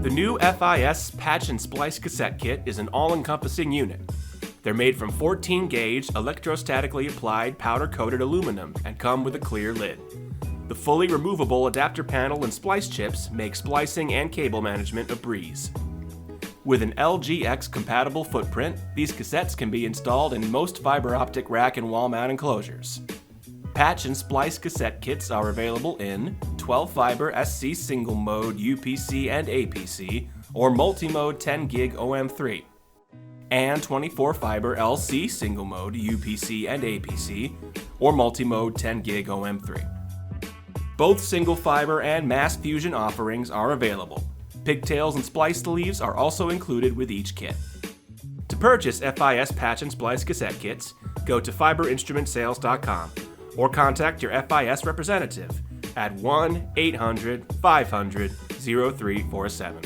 The new FIS Patch and Splice Cassette Kit is an all-encompassing unit. They're made from 14-gauge, electro-statically applied powder-coated aluminum and come with a clear lid. The fully removable adapter panel and splice chips make splicing and cable management a breeze. With an LGX-compatible footprint, these cassettes can be installed in most fiber optic rack and wall mount enclosures. Patch and Splice Cassette Kits are available in 12-fiber SC single-mode UPC and APC or multi-mode 10-gig OM3, and 24-fiber LC single-mode UPC and APC or multi-mode 10-gig OM3. Both single-fiber and mass fusion offerings are available. Pigtails and splice sleeves are also included with each kit. To purchase FIS Patch and Splice Cassette Kits, go to fiberinstrumentsales.com or contact your FIS representative at 1-800-500-0347.